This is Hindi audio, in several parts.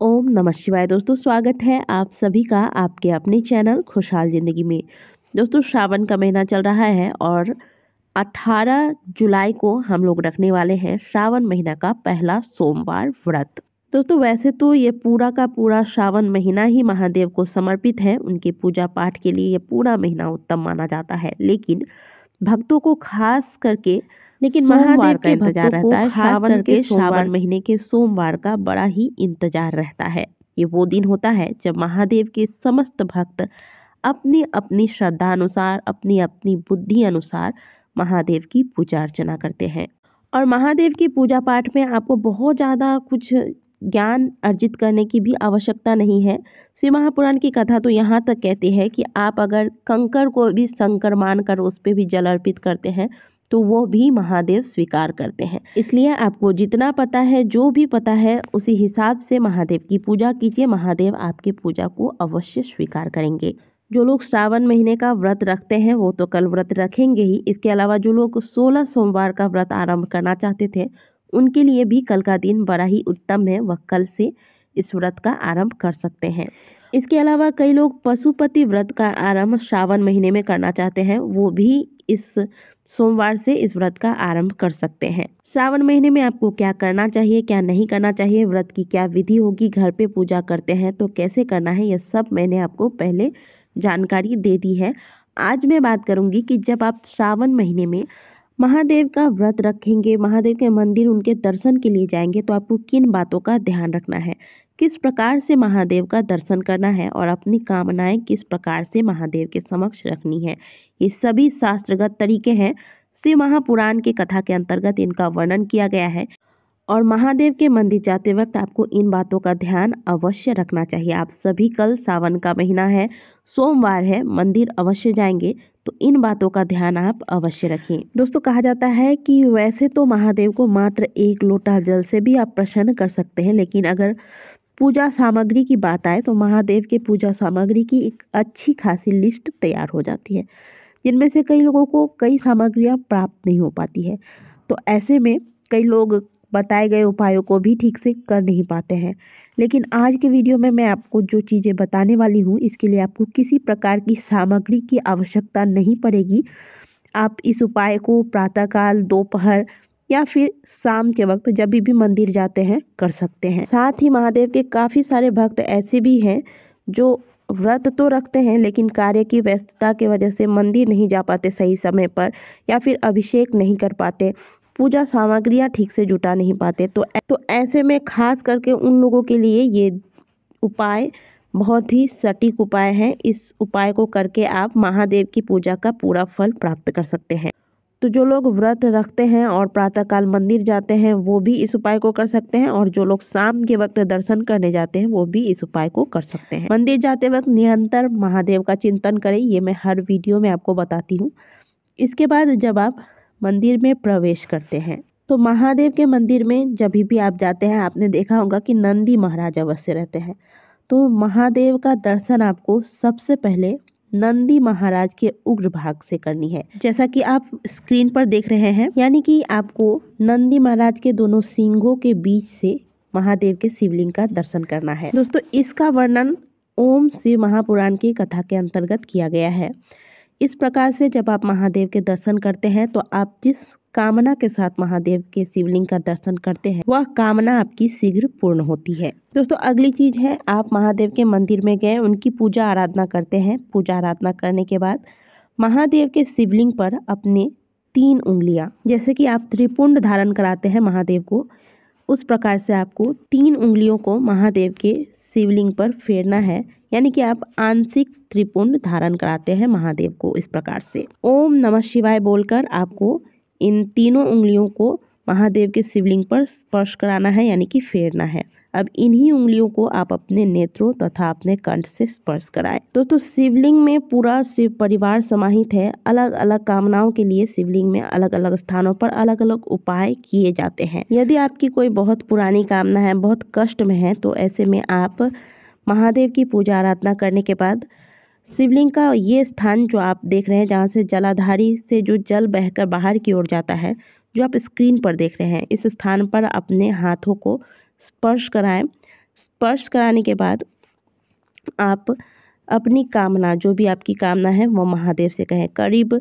ओम नमः शिवाय। दोस्तों स्वागत है आप सभी का आपके अपने चैनल खुशहाल ज़िंदगी में। दोस्तों श्रावण का महीना चल रहा है और 18 जुलाई को हम लोग रखने वाले हैं श्रावण महीना का पहला सोमवार व्रत। दोस्तों वैसे तो ये पूरा का पूरा श्रावण महीना ही महादेव को समर्पित है, उनके पूजा पाठ के लिए ये पूरा महीना उत्तम माना जाता है। लेकिन भक्तों को खास करके महादेव का इंतजार रहता है। श्रावण के श्रावण महीने के सोमवार का बड़ा ही इंतजार रहता है। ये वो दिन होता है जब महादेव के समस्त भक्त अपनी अपनी श्रद्धा अनुसार, अपनी अपनी बुद्धि अनुसार महादेव की पूजा अर्चना करते हैं। और महादेव की पूजा पाठ में आपको बहुत ज़्यादा कुछ ज्ञान अर्जित करने की भी आवश्यकता नहीं है। शिव महापुराण की कथा तो यहाँ तक कहती है कि आप अगर कंकर को भी शंकर मानकर उस पर भी जल अर्पित करते हैं तो वो भी महादेव स्वीकार करते हैं। इसलिए आपको जितना पता है, जो भी पता है, उसी हिसाब से महादेव की पूजा कीजिए। महादेव आपकी पूजा को अवश्य स्वीकार करेंगे। जो लोग श्रावण महीने का व्रत रखते हैं वो तो कल व्रत रखेंगे ही। इसके अलावा जो लोग 16 सोमवार का व्रत आरंभ करना चाहते थे उनके लिए भी कल का दिन बड़ा ही उत्तम है, वह कल से इस व्रत का आरंभ कर सकते हैं। इसके अलावा कई लोग पशुपति व्रत का आरंभ श्रावण महीने में करना चाहते हैं, वो भी इस सोमवार से इस व्रत का आरंभ कर सकते हैं। श्रावण महीने में आपको क्या करना चाहिए, क्या नहीं करना चाहिए, व्रत की क्या विधि होगी, घर पे पूजा करते हैं तो कैसे करना है, यह सब मैंने आपको पहले जानकारी दे दी है। आज मैं बात करूंगी कि जब आप श्रावण महीने में महादेव का व्रत रखेंगे, महादेव के मंदिर उनके दर्शन के लिए जाएंगे तो आपको किन बातों का ध्यान रखना है, किस प्रकार से महादेव का दर्शन करना है और अपनी कामनाएं किस प्रकार से महादेव के समक्ष रखनी है। ये सभी शास्त्रगत तरीके हैं। शिव महापुराण की कथा के अंतर्गत इनका वर्णन किया गया है और महादेव के मंदिर जाते वक्त आपको इन बातों का ध्यान अवश्य रखना चाहिए। आप सभी कल सावन का महीना है, सोमवार है, मंदिर अवश्य जाएंगे तो इन बातों का ध्यान आप अवश्य रखें। दोस्तों कहा जाता है कि वैसे तो महादेव को मात्र 1 लोटा जल से भी आप प्रसन्न कर सकते हैं, लेकिन अगर पूजा सामग्री की बात आए तो महादेव के पूजा सामग्री की एक अच्छी खासी लिस्ट तैयार हो जाती है, जिनमें से कई लोगों को कई सामग्रियां प्राप्त नहीं हो पाती है। तो ऐसे में कई लोग बताए गए उपायों को भी ठीक से कर नहीं पाते हैं। लेकिन आज के वीडियो में मैं आपको जो चीज़ें बताने वाली हूँ इसके लिए आपको किसी प्रकार की सामग्री की आवश्यकता नहीं पड़ेगी। आप इस उपाय को प्रातःकाल, दोपहर या फिर शाम के वक्त जब भी मंदिर जाते हैं कर सकते हैं। साथ ही महादेव के काफ़ी सारे भक्त ऐसे भी हैं जो व्रत तो रखते हैं लेकिन कार्य की व्यस्तता की वजह से मंदिर नहीं जा पाते सही समय पर, या फिर अभिषेक नहीं कर पाते, पूजा सामग्रियां ठीक से जुटा नहीं पाते। तो ऐसे में खास करके उन लोगों के लिए ये उपाय बहुत ही सटीक उपाय है। इस उपाय को करके आप महादेव की पूजा का पूरा फल प्राप्त कर सकते हैं। तो जो लोग व्रत रखते हैं और प्रातःकाल मंदिर जाते हैं वो भी इस उपाय को कर सकते हैं, और जो लोग शाम के वक्त दर्शन करने जाते हैं वो भी इस उपाय को कर सकते हैं। मंदिर जाते वक्त निरंतर महादेव का चिंतन करें, ये मैं हर वीडियो में आपको बताती हूँ। इसके बाद जब आप मंदिर में प्रवेश करते हैं तो महादेव के मंदिर में जब भी आप जाते हैं आपने देखा होगा कि नंदी महाराज अवश्य रहते हैं। तो महादेव का दर्शन आपको सबसे पहले नंदी महाराज के उग्र भाग से करनी है, जैसा कि आप स्क्रीन पर देख रहे हैं। यानी कि आपको नंदी महाराज के दोनों सींगों के बीच से महादेव के शिवलिंग का दर्शन करना है। दोस्तों इसका वर्णन ओम शिव महापुराण की कथा के अंतर्गत किया गया है। इस प्रकार से जब आप महादेव के दर्शन करते हैं तो आप जिस कामना के साथ महादेव के शिवलिंग का दर्शन करते हैं वह कामना आपकी शीघ्र पूर्ण होती है। दोस्तों अगली चीज है, आप महादेव के मंदिर में गए, उनकी पूजा आराधना करते हैं। पूजा आराधना करने के बाद महादेव के शिवलिंग पर अपने 3 उंगलियां, जैसे कि आप त्रिपुंड धारण कराते हैं महादेव को, उस प्रकार से आपको 3 उंगलियों को महादेव के शिवलिंग पर फेरना है। यानी कि आप आंशिक त्रिपुंड धारण कराते हैं महादेव को। इस प्रकार से ओम नमः शिवाय बोलकर आपको इन तीनों उंगलियों को महादेव के शिवलिंग पर स्पर्श कराना है, यानी कि फेरना है। अब इन्हीं उंगलियों को आप अपने नेत्रों तथा अपने कंठ से स्पर्श कराएं। दोस्तों शिवलिंग में पूरा शिव परिवार समाहित है। अलग अलग कामनाओं के लिए शिवलिंग में अलग अलग स्थानों पर अलग अलग उपाय किए जाते हैं। यदि आपकी कोई बहुत पुरानी कामना है, बहुत कष्ट में है, तो ऐसे में आप महादेव की पूजा आराधना करने के बाद शिवलिंग का ये स्थान जो आप देख रहे हैं, जहाँ से जलाधारी से जो जल बहकर बाहर की ओर जाता है, जो आप स्क्रीन पर देख रहे हैं, इस स्थान पर अपने हाथों को स्पर्श कराएं। स्पर्श कराने के बाद आप अपनी कामना, जो भी आपकी कामना है वो महादेव से कहें। करीब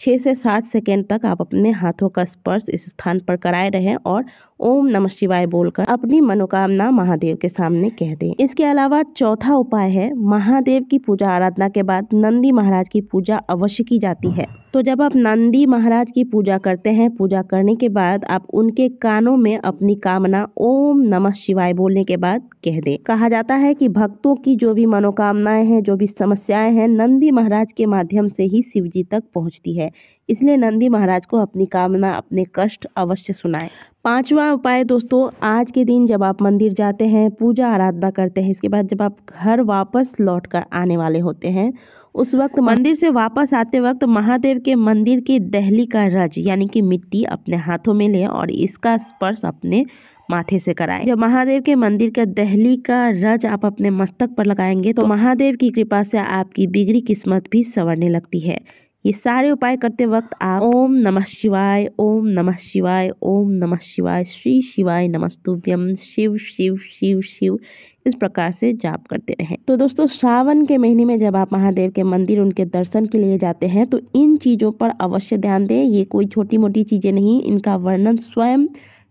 6 से 7 सेकेंड तक आप अपने हाथों का स्पर्श इस स्थान पर कराए रहें और ओम नमः शिवाय बोलकर अपनी मनोकामना महादेव के सामने कह दें। इसके अलावा चौथा उपाय है, महादेव की पूजा आराधना के बाद नंदी महाराज की पूजा अवश्य की जाती है। तो जब आप नंदी महाराज की पूजा करते हैं, पूजा करने के बाद आप उनके कानों में अपनी कामना ओम नमः शिवाय बोलने के बाद कह दें। कहा जाता है कि भक्तों की जो भी मनोकामनाएं हैं, जो भी समस्याएं हैं, नंदी महाराज के माध्यम से ही शिव जी तक पहुंचती है। इसलिए नंदी महाराज को अपनी कामना, अपने कष्ट अवश्य सुनाएं। पांचवा उपाय दोस्तों, आज के दिन जब आप मंदिर जाते हैं, पूजा आराधना करते हैं, इसके बाद जब आप घर वापस लौट कर आने वाले होते हैं, उस वक्त मंदिर से वापस आते वक्त महादेव के मंदिर की दहली का रज यानी कि मिट्टी अपने हाथों में लें और इसका स्पर्श अपने माथे से कराएं। जब महादेव के मंदिर का दहली का रज आप अपने मस्तक पर लगाएंगे तो महादेव की कृपा से आपकी बिगड़ी किस्मत भी संवरने लगती है। ये सारे उपाय करते वक्त आप ओम नमः शिवाय, ओम नमः शिवाय, ओम नमः शिवाय, श्री शिवाय नमस्तुभ्यम, शिव शिव शिव शिव, इस प्रकार से जाप करते रहें। तो दोस्तों, श्रावण के महीने में जब आप महादेव के मंदिर उनके दर्शन के लिए जाते हैं तो इन चीज़ों पर अवश्य ध्यान दें। ये कोई छोटी मोटी चीज़ें नहीं, इनका वर्णन स्वयं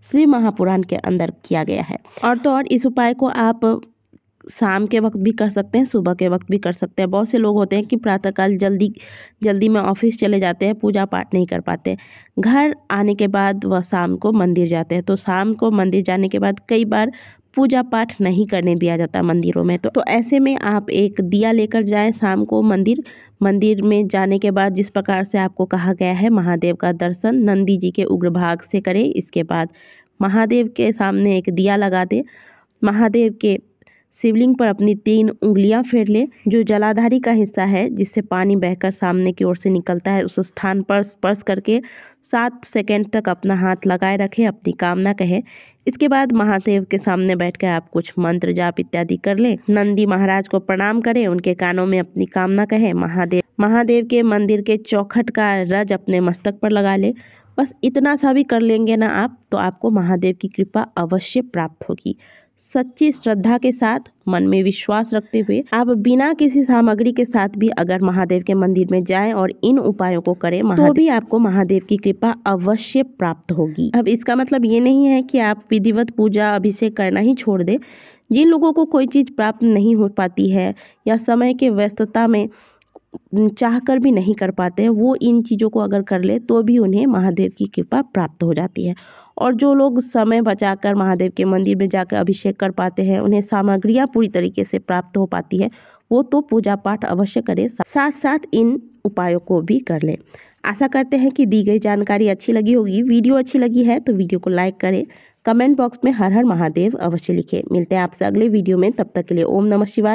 श्री महापुराण के अंदर किया गया है। और तो और इस उपाय को आप शाम के वक्त भी कर सकते हैं, सुबह के वक्त भी कर सकते हैं। बहुत से लोग होते हैं कि प्रातःकाल जल्दी में ऑफिस चले जाते हैं, पूजा पाठ नहीं कर पाते। घर आने के बाद वह शाम को मंदिर जाते हैं, तो शाम को मंदिर जाने के बाद कई बार पूजा पाठ नहीं करने दिया जाता मंदिरों में। तो ऐसे में आप एक दिया लेकर जाएं शाम को मंदिर में जाने के बाद जिस प्रकार से आपको कहा गया है, महादेव का दर्शन नंदी जी के उग्र भाग से करें। इसके बाद महादेव के सामने एक दिया लगा दें, महादेव के शिवलिंग पर अपनी 3 उंगलियां फेर ले। जो जलाधारी का हिस्सा है जिससे पानी बहकर सामने की ओर से निकलता है, उस स्थान पर स्पर्श करके 7 सेकेंड तक अपना हाथ लगाए रखें, अपनी कामना कहें। इसके बाद महादेव के सामने बैठकर आप कुछ मंत्र जाप इत्यादि कर लें। नंदी महाराज को प्रणाम करें, उनके कानों में अपनी कामना कहें। महादेव के मंदिर के चौखट का रज अपने मस्तक पर लगा ले। बस इतना सा भी कर लेंगे ना आप, तो आपको महादेव की कृपा अवश्य प्राप्त होगी। सच्ची श्रद्धा के साथ, मन में विश्वास रखते हुए आप बिना किसी सामग्री के साथ भी अगर महादेव के मंदिर में जाएं और इन उपायों को करें, तो भी आपको महादेव की कृपा अवश्य प्राप्त होगी। अब इसका मतलब ये नहीं है कि आप विधिवत पूजा अभिषेक करना ही छोड़ दें। जिन लोगों को कोई चीज़ प्राप्त नहीं हो पाती है या समय के व्यस्तता में चाहकर भी नहीं कर पाते हैं, वो इन चीज़ों को अगर कर ले तो भी उन्हें महादेव की कृपा प्राप्त हो जाती है। और जो लोग समय बचाकर महादेव के मंदिर में जाकर अभिषेक कर पाते हैं, उन्हें सामग्रियाँ पूरी तरीके से प्राप्त हो पाती है, वो तो पूजा पाठ अवश्य करें, साथ साथ इन उपायों को भी कर लें। आशा करते हैं कि दी गई जानकारी अच्छी लगी होगी। वीडियो अच्छी लगी है तो वीडियो को लाइक करें, कमेंट बॉक्स में हर हर महादेव अवश्य लिखें। मिलते हैं आपसे अगले वीडियो में, तब तक के लिए ओम नमः शिवाय।